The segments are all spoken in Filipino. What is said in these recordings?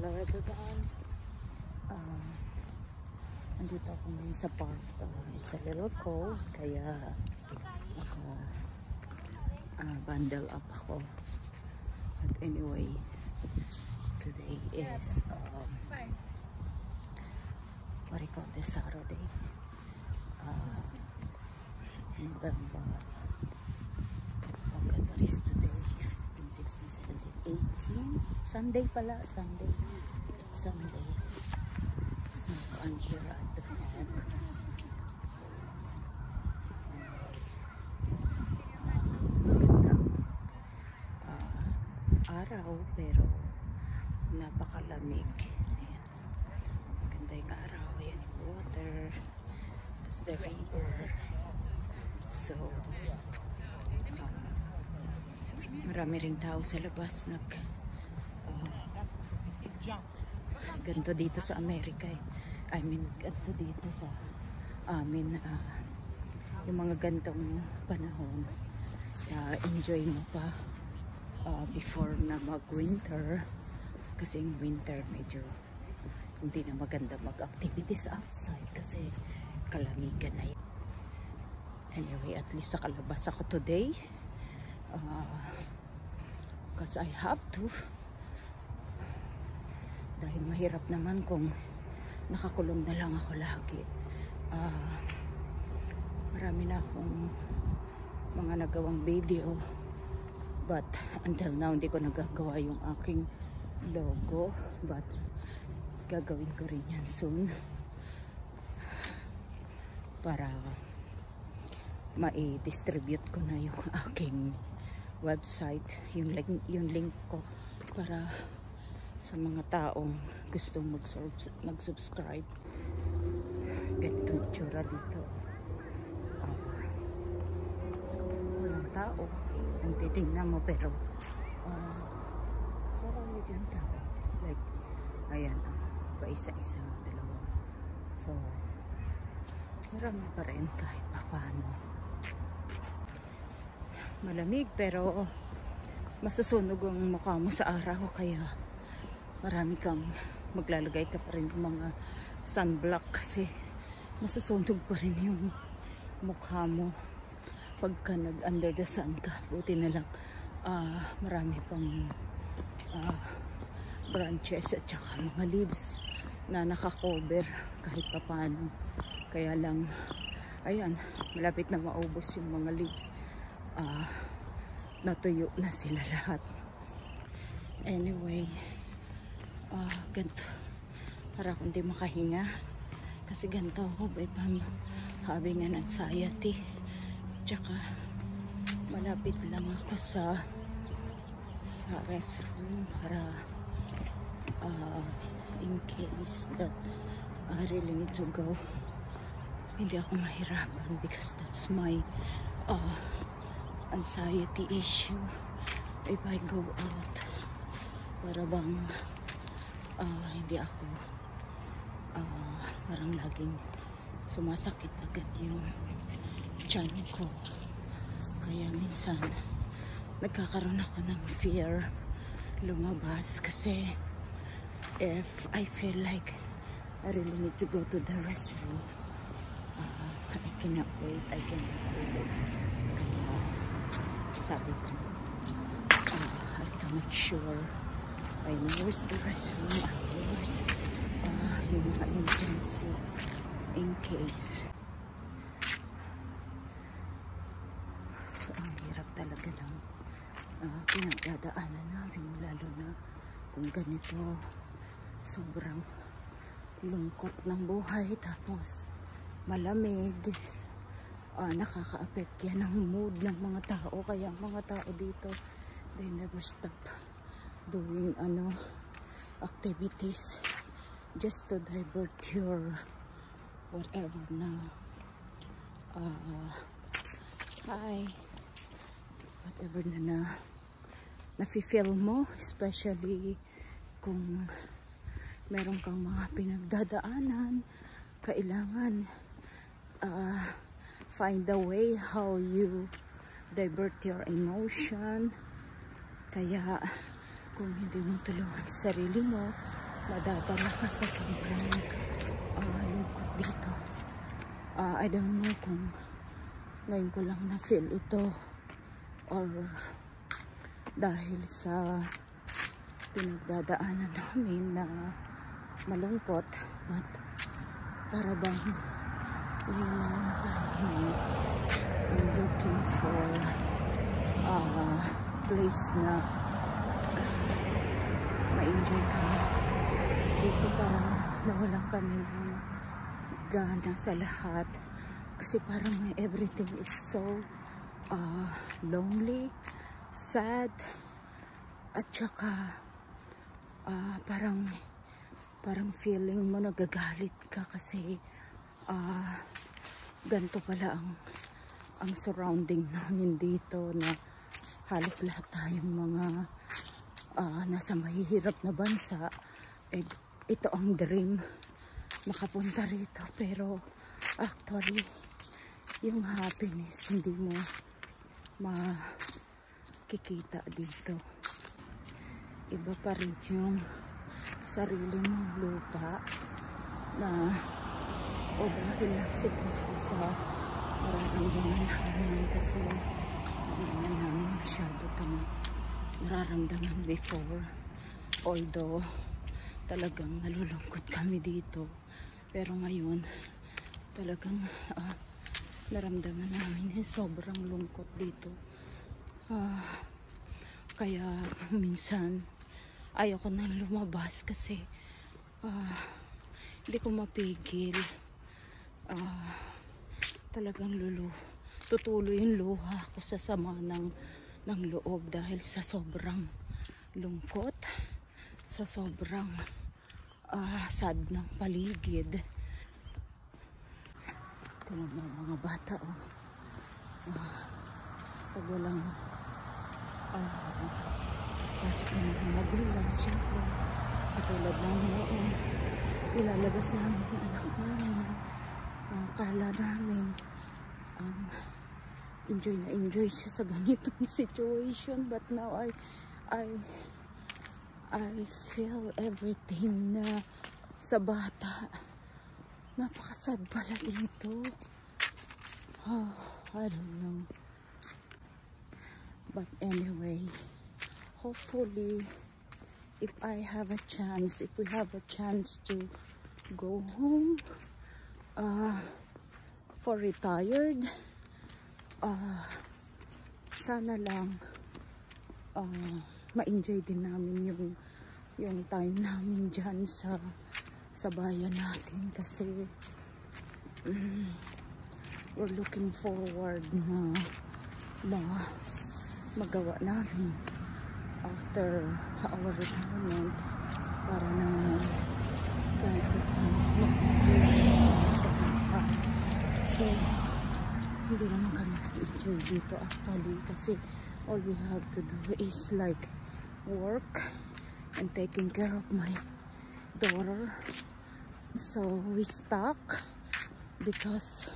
Hello everyone. Andito ako ngayon sa park. It's a little cold, kaya bundle up ako. But anyway, today is what do you call this, Saturday? November. What is today? 15, 16, 17, 18. Sunday pala. Sunday. So I'm here at the park. Magandang araw pero napakalamig. Ayan. Maganda yung araw. Ayan yung water. That's the river. So marami ring tao sa labas. Ganito dito sa Amerika eh. I mean, ganito dito sa amin, yung mga gantong panahon, enjoy mo pa before na mag-winter, kasi yung winter medyo hindi na maganda mag-activities outside kasi kalamigan na yun. Anyway, at least nakalabas ako today because I have to. Dahil mahirap naman kung nakakulong na lang ako lagi. Marami na akong mga nagawang video, but until now hindi ko nagagawa yung aking logo, but gagawin ko rin yan soon para mai-distribute ko na yung aking website, yung link ko para sa mga taong gustong mag-subscribe. Ganito yung tsura dito. Walang tao. Ang titingnan mo pero marami din tao. Like, ayan, pa isa-isa, dalawa. So, marami pa rin kahit pa paano. Malamig pero masusunog ang mukha mo sa araw, kaya marami kang maglalagay ka pa rin ng mga sunblock kasi masusunog pa rin yung mukha mo pagka nag-under the sun ka. Buti na lang marami pang branches at saka mga leaves na nakakover kahit pa paano. Kaya lang, ayan, malapit na maubos yung mga leaves. Natuyo na sila lahat. Anyway, ganito para kung di makahinga kasi ganito ako by having an anxiety, tsaka malapit lang ako sa restroom para in case that I really need to go, hindi ako mahirapan because that's my anxiety issue if I go out, para bang hindi ako parang laging sumasakit agad yung tiyan ko, kaya minsan nagkakaroon ako ng fear lumabas kasi if I feel like I really need to go to the restroom, I cannot wait. Kaya sabi ko, I have to make sure I know where's the restroom, where's yung emergency in case. Ang hirap talaga ng pinagdadaanan namin, lalo na kung ganito sobrang lungkot ng buhay tapos malamig. Nakaka-affect yan ng mood ng mga tao, kaya mga tao dito they never stop doing activities just to divert your whatever na whatever na nafe-feel mo, especially kung meron kang mga pinagdadaanan. Kailangan find a way how you divert your emotion. Kaya kung hindi mo tulungan sarili mo, madadala ka sa sobrang lungkot dito. I don't know kung ngayon ko lang na-feel ito or dahil sa pinagdadaanan namin na malungkot, but para bang ngayon na yung time I'm looking for a place na ma-enjoy kami. Dito parang nawalan kami ng gana sa lahat kasi parang everything is so lonely, sad, at saka parang feeling mo nagagalit ka kasi ganito pala ang surrounding namin dito, na halos lahat tayong mga nasa mahihirap na bansa. Ito ang dream, makapunta rito, pero actually yung happiness hindi mo makikita dito. Iba pa rin yung sarili mong lupa na o dahil lang siguro sa nararamdaman namin kasi hindi namin masyado itong nararamdaman before, although talagang nalulungkot kami dito, pero ngayon talagang naramdaman namin yung sobrang lungkot dito. Kaya minsan ayoko nang lumabas kasi hindi ko mapigil. Talagang tutuloy yung luha ko sa sama ng loob dahil sa sobrang lungkot, sa sobrang sad ng paligid. Ito naman mga bata, pag walang pasok na ng magulang, syempre katulad ng noon, ilalabas namin yung anak namin, kala namin enjoy na enjoy siya sa ganitong situation, but now I feel everything na sa bata. Napakasad pala dito. I don't know, but anyway, hopefully if we have a chance to go home for retired, sana lang ma-enjoy din namin yung time namin dyan sa bayan natin, kasi we're looking forward na magawa namin after our retirement para naman kahit sa kapag, kasi hindi naman kami nag-enjoy dito actually, kasi all we have to do is like work and taking care of my daughter. So we stuck because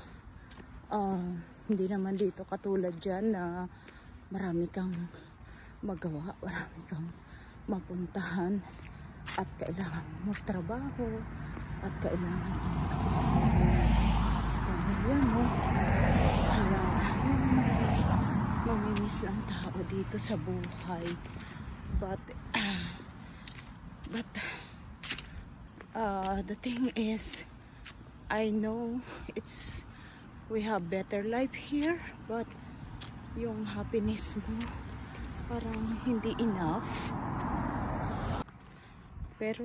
hindi naman dito katulad dyan na marami kang magawa, marami kang mapuntahan, at kailangan magtrabaho, at kailangan asikasuhin ang pamilya mo. Kaya mamimiss ang tao dito sa buhay, but the thing is, I know we have better life here, but yung happiness mo parang hindi enough. Pero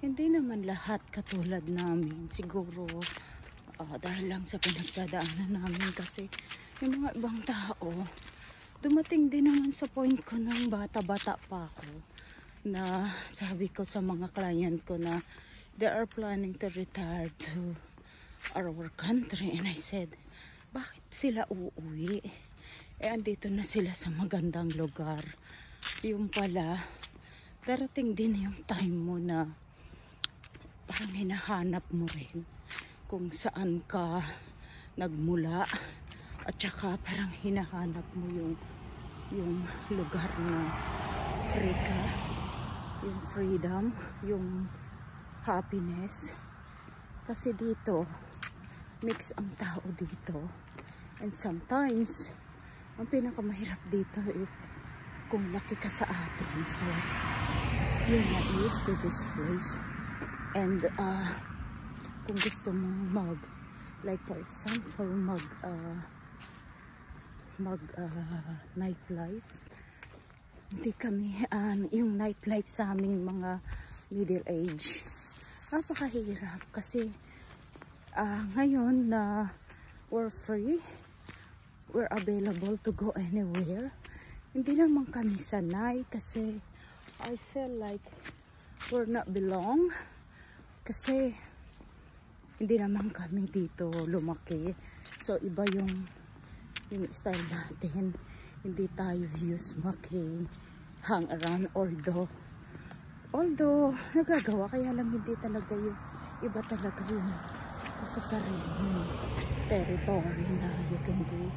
hindi naman lahat katulad namin, siguro dahil lang sa pinagdadaanan namin, kasi yung mga ibang tao dumating din naman sa point ko nung bata-bata pa ako, na sabi ko sa mga client ko na they are planning to retire to our country, and I said, bakit sila uuwi? Andito na sila sa magandang lugar. Yung pala, darating din yung time mo na parang hinahanap mo rin kung saan ka nagmula, at saka parang hinahanap mo yung lugar na free ka, yung freedom, yung happiness. Kasi dito, mix ang tao dito. And sometimes, ang pinakamahirap dito is kung laki ka sa atin. So, you're not used to this place. And, kung gusto mong like for example, nightlife. Hindi kami, yung nightlife sa aming mga middle age, napakahirap kasi ngayon na we're free, we're available to go anywhere. Hindi naman kami sanay kasi I feel like we're not belong kasi hindi naman kami dito lumaki. So iba yung style natin. Hindi tayo used hang around, although nagagawa, kaya lang hindi talaga yung iba talaga yung sa sarili mo territory na you can do.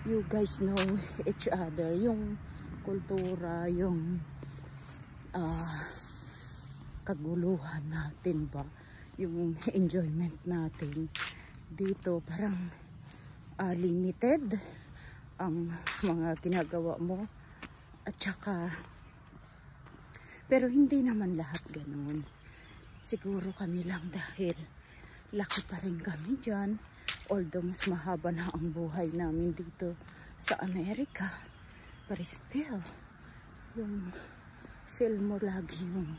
You guys know each other, yung kultura, yung kaguluhan natin ba, yung enjoyment natin dito parang limited ang mga ginagawa mo at saka, pero hindi naman lahat ganun. Siguro kami lang dahil laki pa rin kami dyan, although mas mahaba na ang buhay namin dito sa Amerika, but still yung feel mo lagi yung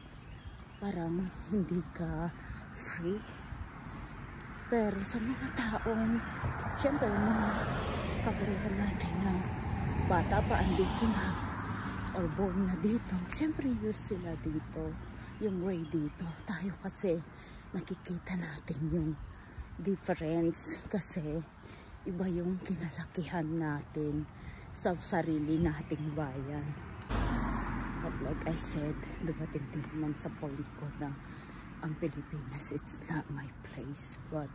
parang hindi ka free. Pero sa mga taong syempre mga kabarehan natin na bata pa andito na or born na dito, syempre used sila dito, yung way dito. Tayo kasi nakikita natin yung difference kasi iba yung kinalakihan natin sa sarili nating bayan. But like I said, dumating din naman sa point ko na ang Pilipinas, it's not my place. But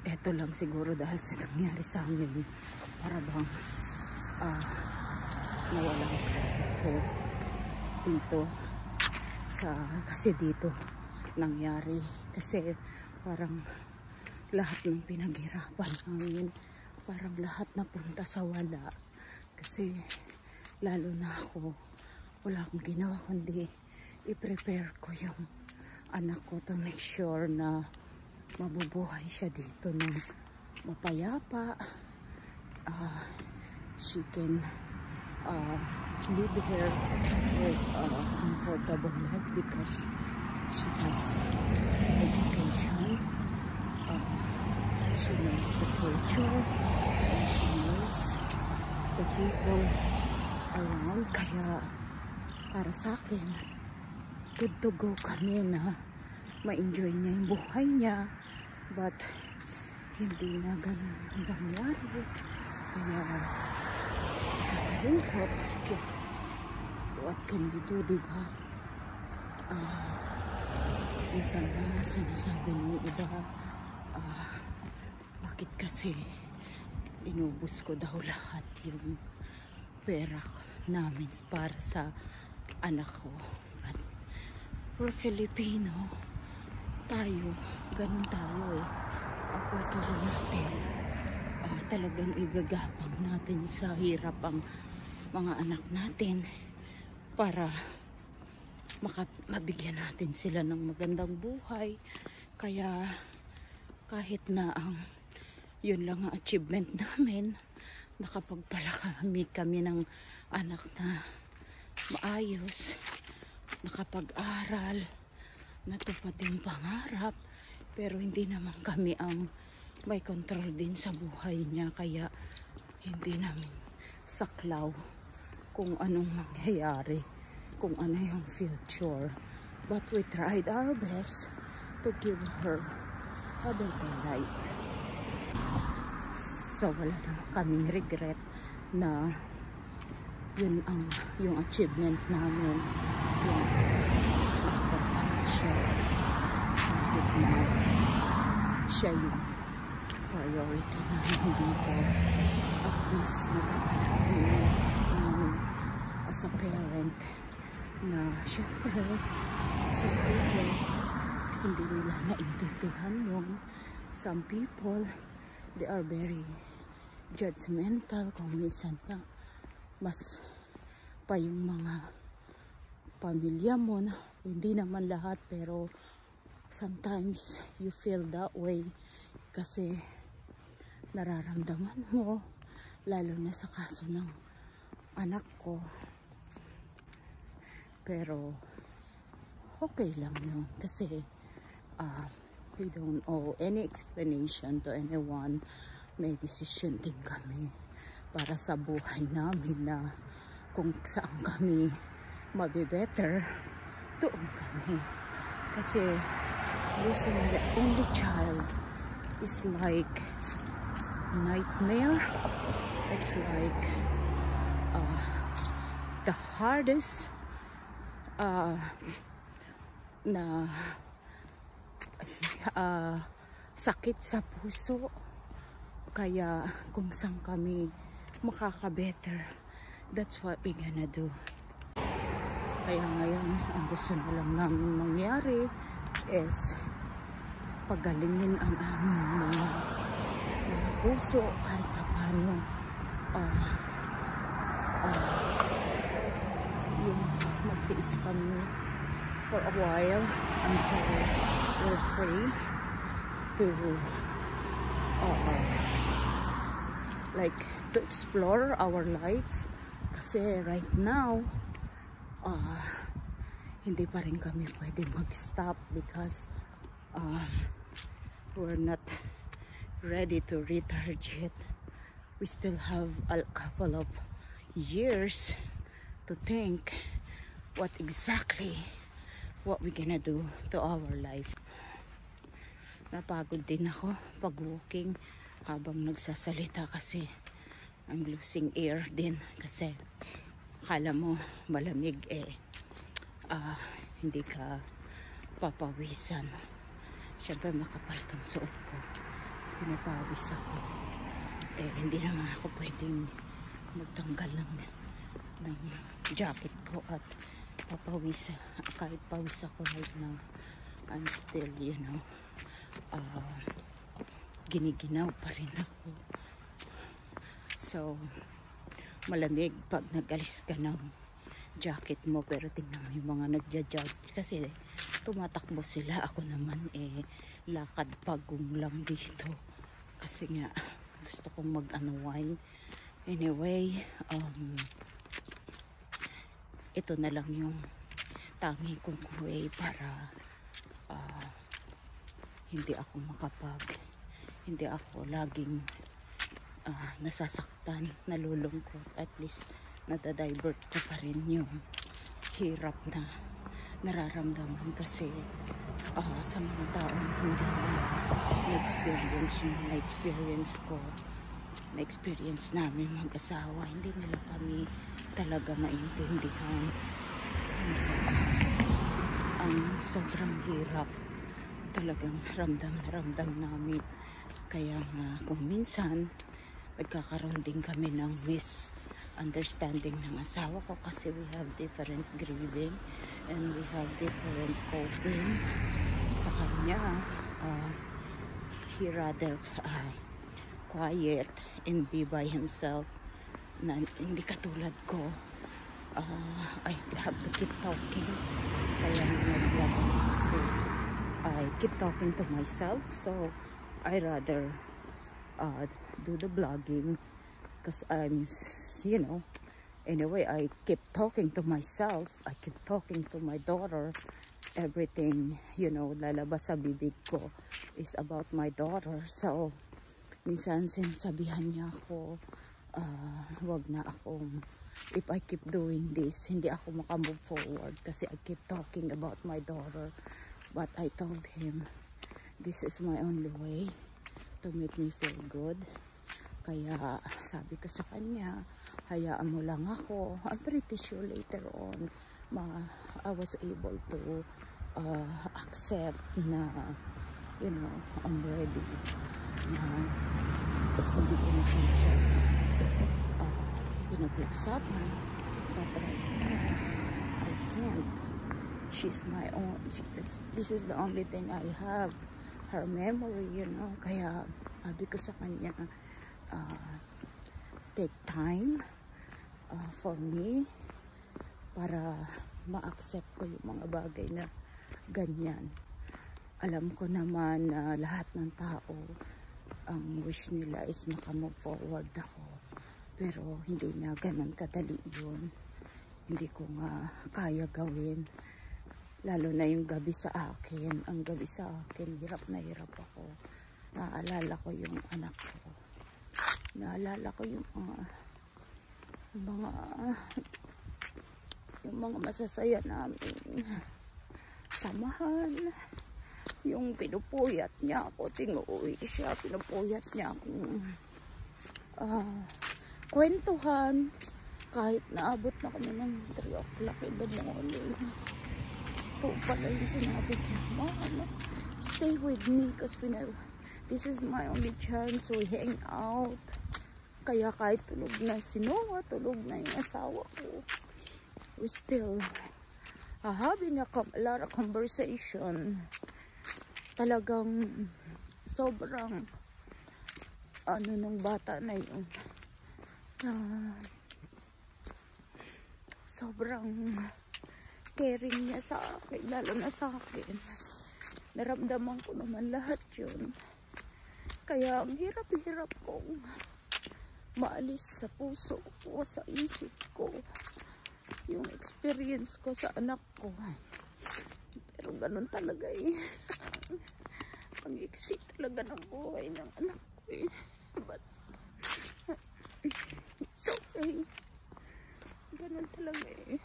eto lang siguro dahil sa nangyari sa amin, para bang nawalang hope dito kasi dito nangyari, kasi parang lahat ng pinaghirapan namin, parang lahat napunta sa wala. Kasi lalo na ako, wala akong ginawa kundi i-prepare ko yung anak ko to make sure na mabubuhay siya dito ng mapayapa. She can live here with comfortable life because she has education. She knows the culture and she knows the people around. Kaya para sa akin, good to go kami na ma-enjoy niya yung buhay niya, but hindi na ganun nangyari. Kaya nakakalungkot. What can we do, diba? Minsan na sinasabi ng iba, bakit kasi inubos ko daw lahat yung pera namin para sa anak ko. But we're Filipino, tayo, ganun tayo eh. Ang kultura natin, talagang igagapang natin sa hirap ang mga anak natin para mabigyan natin sila ng magandang buhay. Kaya kahit na yun lang ang achievement namin, nakapagpalaki kami ng anak na maayos, nakapag-aral, natupad yung pangarap, pero hindi naman kami ang may control din sa buhay niya, kaya hindi namin saklaw kung anong mangyayari, kung ano yung future. But we tried our best to give her a better life. So wala naman kaming regret na yun yung achievement namin, yung siya kahit na siya yung priority namin dito. At least nagkakalaki namin as a parent na syempre some people hindi nila naintindihan yun. Some people, they are very judgmental kung minsan na mas pa yung mga pamilya mo na hindi naman lahat, pero sometimes you feel that way kasi nararamdaman mo, lalo na sa kaso ng anak ko. Pero okay lang yun kasi we don't owe any explanation to anyone. May decision din kami para sa buhay namin na kung saan kami mabe-better, doon kami. Kasi losing the only child is like nightmare. It's like the hardest na sakit sa puso. Kaya kung saan kami makaka-better, that's what we gonna do. Kaya ngayon, ang gusto na lang namin mangyari is pagalingin ang aming mga puso kahit paano yung magtiis kami for a while until we're free to like to explore our life. Kasi right now hindi pa rin kami pwede mag-stop because we're not ready to retire yet. We still have a couple of years to think what we're gonna do to our life. Napagod din ako pag walking habang nagsasalita kasi I'm losing air din kasi akala mo malamig hindi ka papawisan. Siyempre makapal tong suot ko, pinapawis ako, hindi naman ako pwedeng magtanggal ng jacket ko at papawis. Kahit pawis ako right now, I'm still, you know, giniginaw pa rin ako. So malamig pag nag-alis ka ng jacket mo, pero tingnan mo yung mga nagja-judge kasi tumatakbo sila. Ako naman lakad pagong lang dito kasi nga gusto kong mag-unwind. Anyway, ito na lang yung tangi kong way para hindi ako laging nasasaktan, nalulungkot. At least nadadivert ko pa rin yung hirap na nararamdaman kasi sa mga taong hindi na-experience yung na-experience ko, na-experience namin mag-asawa, hindi nila kami talaga maintindihan ang sobrang hirap. Talagang ramdam na ramdam namin. Kaya kung minsan nagkakaroon din kami ng misunderstanding ng asawa ko kasi we have different grieving and we have different coping. Sa kanya, he rather quiet and be by himself, na hindi katulad ko. I have to keep talking. Kaya nag-vlog kasi I keep talking to myself, so I rather do the vlogging because I'm, you know, anyway, I keep talking to myself, I keep talking to my daughter. Everything, you know, lalabas sa bibig ko is about my daughter. So minsan sinasabihan niya ako, wag na akong, if I keep doing this, hindi ako makamove forward kasi I keep talking about my daughter. But I told him, this is my only way to make me feel good. Kaya sabi ko sa kanya, hayaan mo lang ako. I'm pretty sure later on, I was able to accept na, you know, I'm ready na hindi ko na siya pinag-usapan But right now, I can't. She's my own. This is the only thing I have. Her memory, you know. Kaya, sabi ko sa kanya, take time for me para ma-accept ko yung mga bagay na ganyan. Alam ko naman na lahat ng tao, ang wish nila is makamove forward ako. Pero hindi nga ganun kadali yun. Hindi ko nga kaya gawin. Lalo na yung gabi sa akin. Ang gabi sa akin, hirap na hirap ako. Naalala ko yung anak ko. Naalala ko yung mga masasaya namin samahan. Yung pinupuyat niya ako, tinguwi siya, pinupuyat niya akong kwentuhan kahit naabot na kami ng 3 o'clock in the morning. Ito pala yung sinabi niya, Mama, stay with me because this is my only chance, we hang out. Kaya kahit tulog na si Noah, tulog na yung asawa ko, we still having a lot of conversation. Talagang sobrang nung bata na yun, sobrang caring niya sa akin, lalo na sa akin. Naramdaman ko naman lahat yun. Kaya ang hirap-hirap kong maalis sa puso ko, sa isip ko, yung experience ko sa anak ko. Pero ganun talaga eh. Ang iksi talaga ng buhay ng anak ko eh. But it's okay. Ganun talaga eh.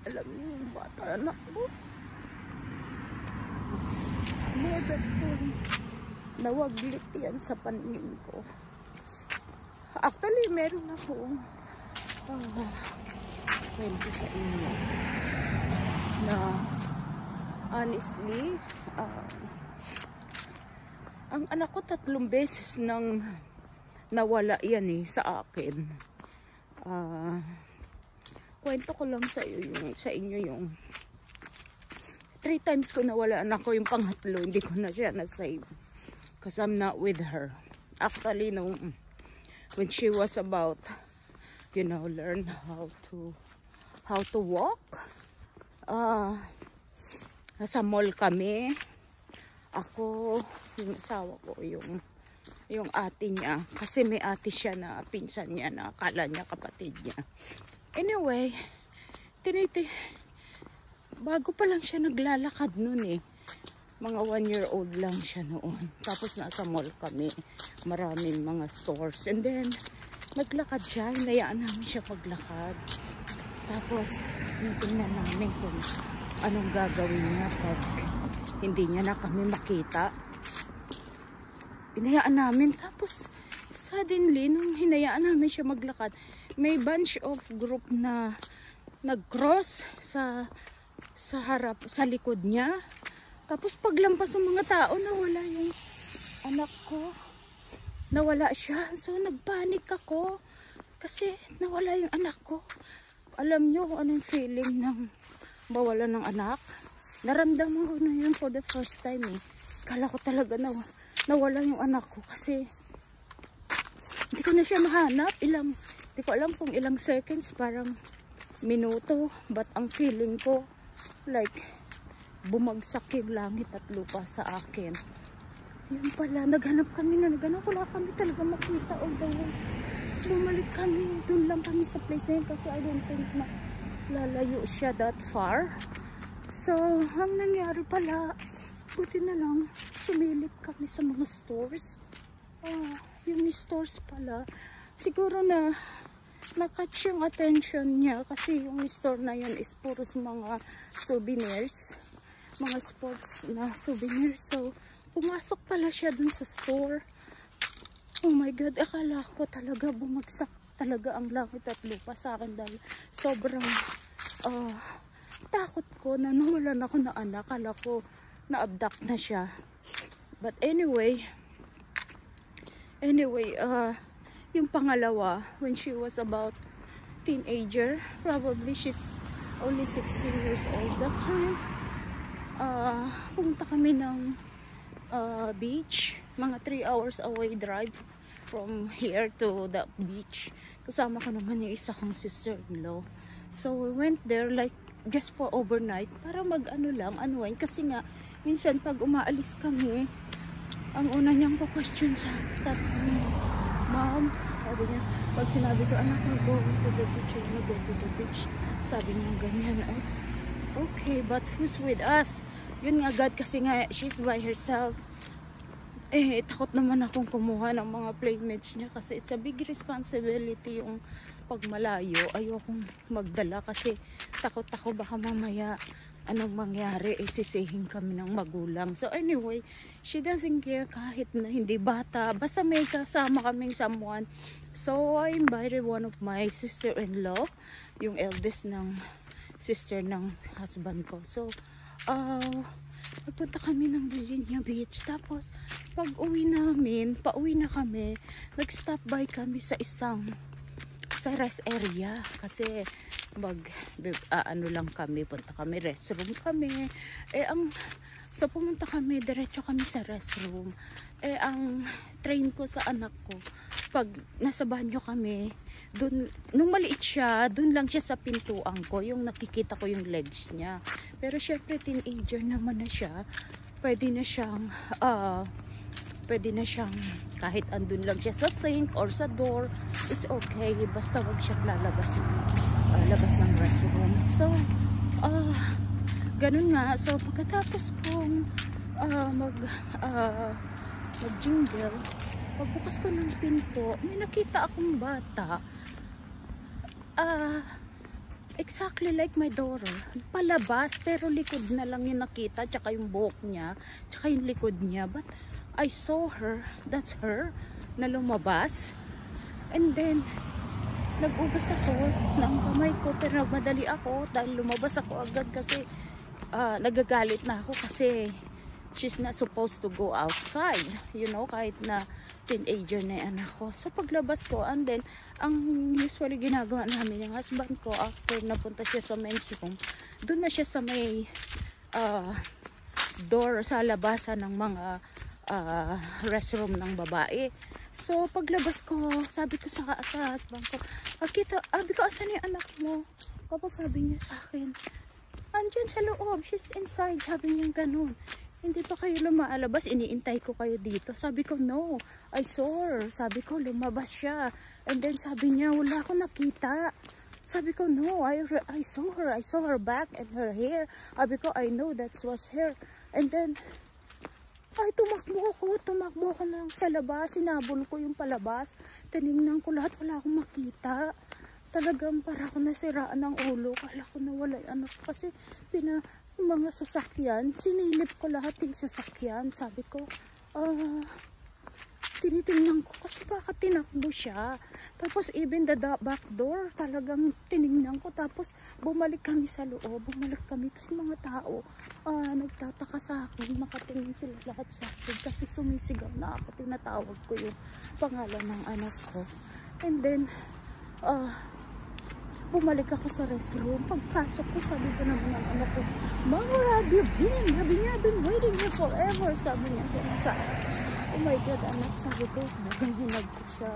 Alam niyo yung bata anak ko, never ko nawaglit yan sa paningin ko. Actually, meron akong kwento sa inyo na honestly, ang anak ko 3 beses nang nawala yan eh sa akin. Kwento ko lang sa inyo yung 3 times ko nawala anak ko. Yung pangatlo hindi ko na siya na-save because I'm not with her. Actually, when she was about, you know, learn how to walk, nasa mall kami, ako, yung asawa ko, yung ate niya, kasi may ate siya na pinsan niya na akala niya kapatid niya. Anyway, bago pa lang siya naglalakad noon eh. Mga 1-year-old lang siya noon. Tapos nasa mall kami. Maraming mga stores. And then, naglakad siya. Hinayaan namin siya paglakad. Tapos, tingnan namin kung anong gagawin niya pag hindi niya na kami makita. Hinayaan namin. Tapos, suddenly, nung hinayaan namin siya maglakad, may bunch of group na nag-cross sa harap, sa likod niya. Tapos paglampas ng mga tao, nawala yung anak ko. Nawala siya. So nagpanik ako kasi nawala yung anak ko. Alam nyo kung anong feeling ng mawala ng anak? Naramdaman ko na yun for the first time eh. Kala ko talaga nawala yung anak ko kasi hindi ko na siya mahanap. Hindi ko alam kung ilang seconds, parang minuto. But ang feeling ko, like, bumagsak yung langit at lupa sa akin. Yun pala, naghanap kami na naghanap. Wala kami talaga makita all the way. Tapos bumalik kami. Doon lang kami sa place na yun kasi I don't think na lalayo siya that far. So, ang nangyari pala, buti na lang, sumilip kami sa mga stores. Yung stores pala, siguro na na-catch yung attention niya kasi yung store na yun is puros mga souvenirs, mga sports na souvenirs. So pumasok pala siya dun sa store. Oh my God, akala ko talaga bumagsak talaga ang langit at lupa sa akin dahil sobrang takot ko na nawalan ako na anak. Akala ko na-abduct na siya. But anyway, Anyway, yung pangalawa, when she was about teenager, probably she's only 16 years old that time. Pumunta kami ng beach, mga 3 hours away drive from here to the beach. Kasama ko naman yung isa kong sister-in-law. So we went there like just for overnight para unwind kasi nga minsan pag umaalis kami, ang una niyang question sa akin, Mom, sabi niya, pag sinabi ko, anak, go to the beach, go to the beach, sabi niya ganyan, okay, but who's with us? Yun nga, God, kasi nga she's by herself. Takot naman akong kumuha ng mga playmates niya kasi it's a big responsibility yung pag malayo. Ayokong magdala kasi takot ako baka mamaya anong mangyari, sisihin kami ng magulang. So anyway, she doesn't care kahit na hindi bata, basta may kasama kaming someone. So I invited one of my sister-in-law, yung eldest ng sister ng husband ko. So nagpunta kami ng Virginia Beach. Tapos pag uwi namin, pauwi na kami, nag-stop by kami sa rest area kasi lang kami, punta kami, restroom kami. So pumunta kami, diretso kami sa restroom. Ang train ko sa anak ko, pag nasa banyo kami, dun, nung maliit siya, dun lang siya sa pintuan ko, yung nakikita ko yung legs niya. Pero syempre teenager naman na siya, pwede na siyang kahit andun lang siya sa sink or sa door, it's okay, basta wag siyang labas ng restroom. So ganun nga. So pagkatapos kong mag-jingle, pagbukas ko ng pinto, may nakita akong bata, exactly like my daughter, palabas, pero likod na lang yung nakita, tsaka yung buhok niya, tsaka yung likod niya. But I saw her, that's her, na lumabas. And then nag-ugas ako ng kamay ko, pero nagmadali ako dahil lumabas ako agad kasi nagagalit na ako kasi she's not supposed to go outside, you know, kahit na teenager na yung anak ko. So paglabas ko, and then ang usually ginagawa namin yung husband ko, after napunta siya sa men's room, doon na siya sa may door sa labasan ng mga restroom ng babae. So paglabas ko, sabi ko sa husband ko, sabi ko, asan yung anak mo? Tapos sabi niya sa akin, andyan sa loob, she's inside, sabi niya ganun. Hindi pa kayo lumalabas, iniintay ko kayo dito. Sabi ko, no, I saw her. Sabi ko, lumabas siya. And then sabi niya, wala akong nakita. Sabi ko, no, I saw her. I saw her back and her hair. Sabi ko, I know that was her. And then, tumakbo ako lang sa labas. Sinabol ko yung palabas. Tinignan ko lahat, wala akong makita. Talagang para ako nasiraan ng ulo. Kala ko nawala yung anak. Kasi yung mga sasakyan, sinilip ko lahat yung sasakyan. Sabi ko, tinitingnan ko kasi baka tinakbo siya. Tapos even the back door, talagang tinignan ko. Tapos bumalik kami sa loob, tapos mga tao nagtataka sa akin, makatingin sila lahat sa akin kasi sumisigaw na ako, tinatawag ko yung pangalan ng anak ko. And then bumalik ako sa restroom. Pagpasok ko, sabi ko naman ng anak ko, Mom, where have you been? Sabi niya, I've been waiting here forever. Sabi niya, sa oh my God, anak, sabi ko, naghinag ko siya.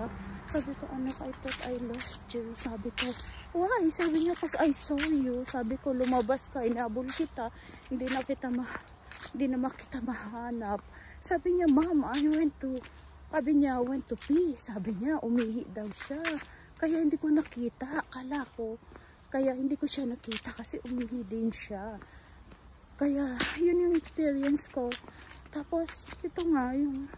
Sabi ko, anak, I thought I lost you. Sabi ko, why? Sabi niya, because I saw you. Sabi ko, lumabas ka, inabol kita. Hindi na kita mahanap. Sabi niya, Mom, sabi niya, went to pee. Sabi niya, umihi daw siya. Kaya hindi ko nakita, akala ko. Kaya hindi ko siya nakita kasi umihi din siya. Kaya yun yung experience ko. Tapos ito nga yung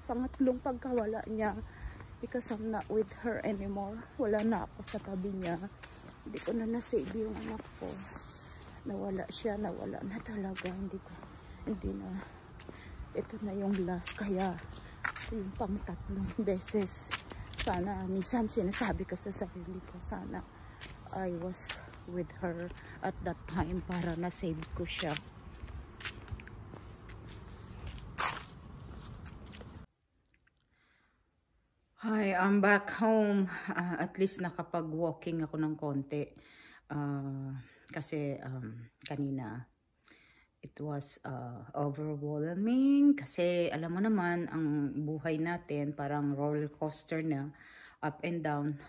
pangatlong pagkawala niya, because I'm not with her anymore. Wala na ako sa tabi niya. Hindi ko na nasave yung anak ko. Nawala na talaga. Ito na yung last. Kaya yung pang-tatlong beses, sana, minsan sinasabi ko sa sarili ko, sana I was with her at that time para na-save ko siya. Hi, I'm back home. At least nakapag-walking ako ng konti. Kasi kanina it was overwhelming. Kasi alam mo naman, ang buhay natin parang roller coaster na, up and down.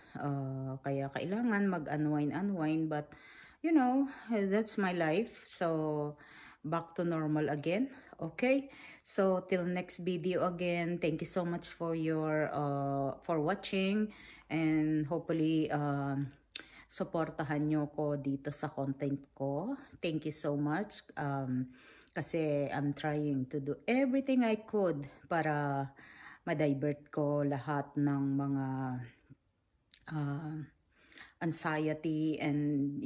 Kaya kailangan mag-unwind. But, you know, that's my life. So, back to normal again. Okay, so till next video again, thank you so much for your for watching, and hopefully supportahan nyo ko dito sa content ko. Thank you so much, kasi I'm trying to do everything I could para ma-divert ko lahat ng mga anxiety and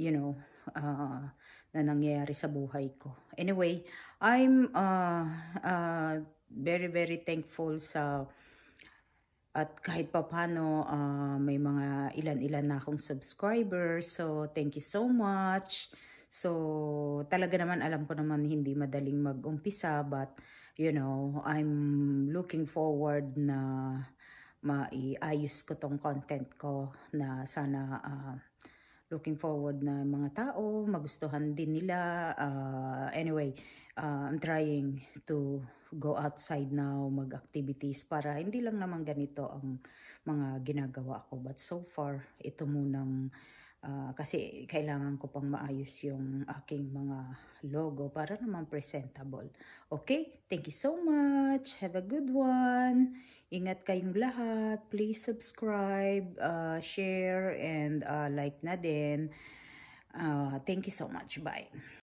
na nangyayari sa buhay ko. Anyway, I'm very thankful sa, at kahit papano may mga ilan-ilan na akong subscribers. So thank you so much. So talaga naman, alam ko naman hindi madaling mag-umpisa, but I'm looking forward na maiayos ko tong content ko, na sana looking forward na mga tao magustuhan din nila. Anyway, I'm trying to go outside now, mag-activities, para hindi lang naman ganito ang mga ginagawa ko. But so far, ito munang kasi kailangan ko pang maayos yung aking mga logo para naman presentable. Okay? Thank you so much. Have a good one. Ingat kayong lahat. Please subscribe, share, and like na din. Thank you so much. Bye.